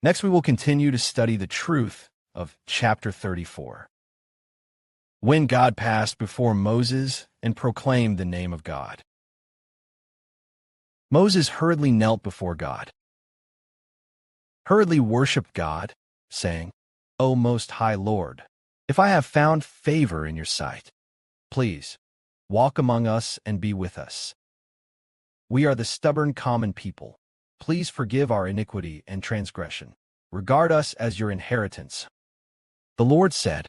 Next, we will continue to study the truth of chapter 34. When God passed before Moses and proclaimed the name of God. Moses hurriedly knelt before God, hurriedly worshipped God, saying, O Most High Lord, if I have found favor in your sight, please walk among us and be with us. We are the stubborn common people. Please forgive our iniquity and transgression. Regard us as your inheritance. The Lord said,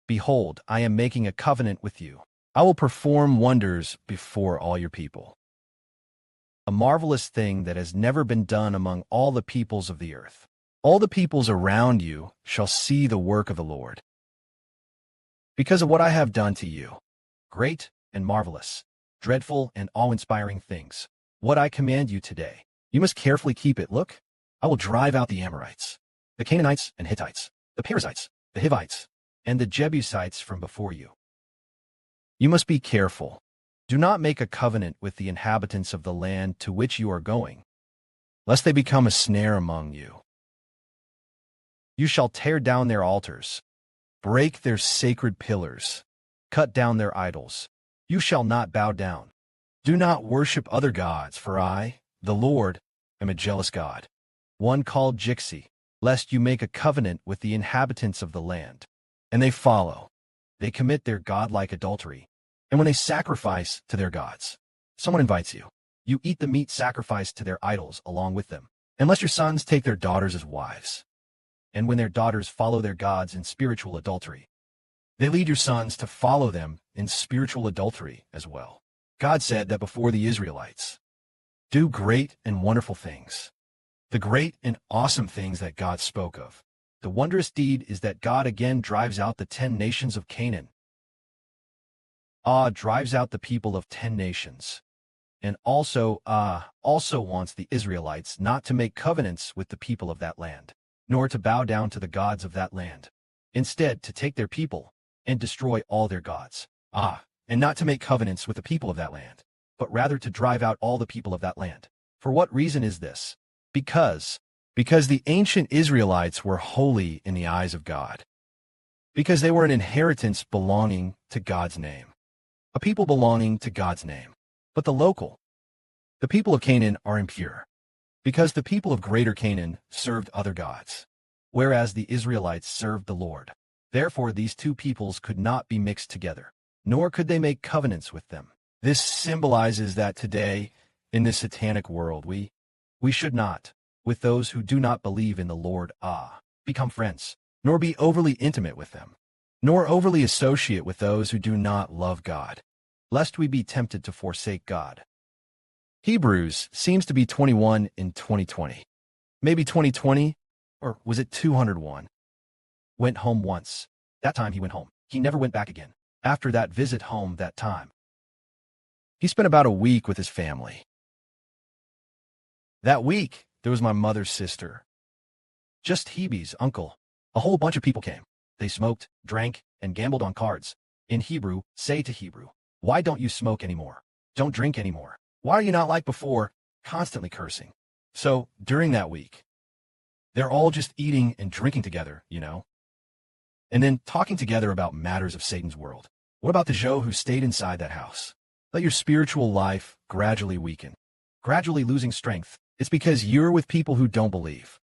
Behold, I am making a covenant with you. I will perform wonders before all your people. A marvelous thing that has never been done among all the peoples of the earth. All the peoples around you shall see the work of the Lord. Because of what I have done to you, great and marvelous, dreadful and awe-inspiring things, what I command you today, you must carefully keep it. Look, I will drive out the Amorites, the Canaanites and Hittites, the Perizzites, the Hivites, and the Jebusites from before you. You must be careful. Do not make a covenant with the inhabitants of the land to which you are going, lest they become a snare among you. You shall tear down their altars, break their sacred pillars, cut down their idols. You shall not bow down. Do not worship other gods, for I, the Lord, am a jealous God, one called Jixi, lest you make a covenant with the inhabitants of the land, and they follow. They commit their godlike adultery, and when they sacrifice to their gods, someone invites you. You eat the meat sacrificed to their idols along with them, unless your sons take their daughters as wives. And when their daughters follow their gods in spiritual adultery, they lead your sons to follow them in spiritual adultery as well. God said that before the Israelites do great and wonderful things, the great and awesome things that God spoke of. The wondrous deed is that God again drives out the 10 nations of Canaan. Drives out the people of 10 nations. And also wants the Israelites not to make covenants with the people of that land, nor to bow down to the gods of that land. Instead, to take their people and destroy all their gods. And not to make covenants with the people of that land, but rather to drive out all the people of that land. For what reason is this? Because the ancient Israelites were holy in the eyes of God. Because they were an inheritance belonging to God's name. A people belonging to God's name. But the people of Canaan are impure. Because the people of Greater Canaan served other gods, whereas the Israelites served the Lord. Therefore these two peoples could not be mixed together, nor could they make covenants with them. This symbolizes that today, in this satanic world, we should not, with those who do not believe in the Lord, become friends, nor be overly intimate with them, nor overly associate with those who do not love God, lest we be tempted to forsake God. Hebrews seems to be 21 in 2020. Maybe 2020, or was it 201? Went home once. That time he went home. He never went back again. After that visit home that time, he spent about a week with his family. That week, there was my mother's sister, just Hebe's uncle. A whole bunch of people came. They smoked, drank, and gambled on cards. In Hebrew, say to Hebrew, why don't you smoke anymore? Don't drink anymore. Why are you not like before, constantly cursing? So, during that week, they're all just eating and drinking together, and then talking together about matters of Satan's world. What about the Joe who stayed inside that house? Let your spiritual life gradually weaken, gradually losing strength. It's because you're with people who don't believe.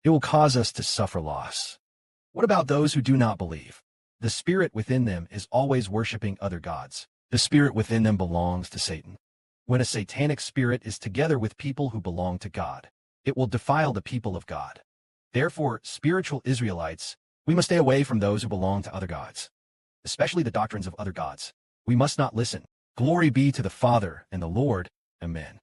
It will cause us to suffer loss. What about those who do not believe? The spirit within them is always worshiping other gods. The spirit within them belongs to Satan. When a satanic spirit is together with people who belong to God, it will defile the people of God. Therefore, spiritual Israelites, we must stay away from those who belong to other gods, especially the doctrines of other gods. We must not listen. Glory be to the Father and the Lord. Amen.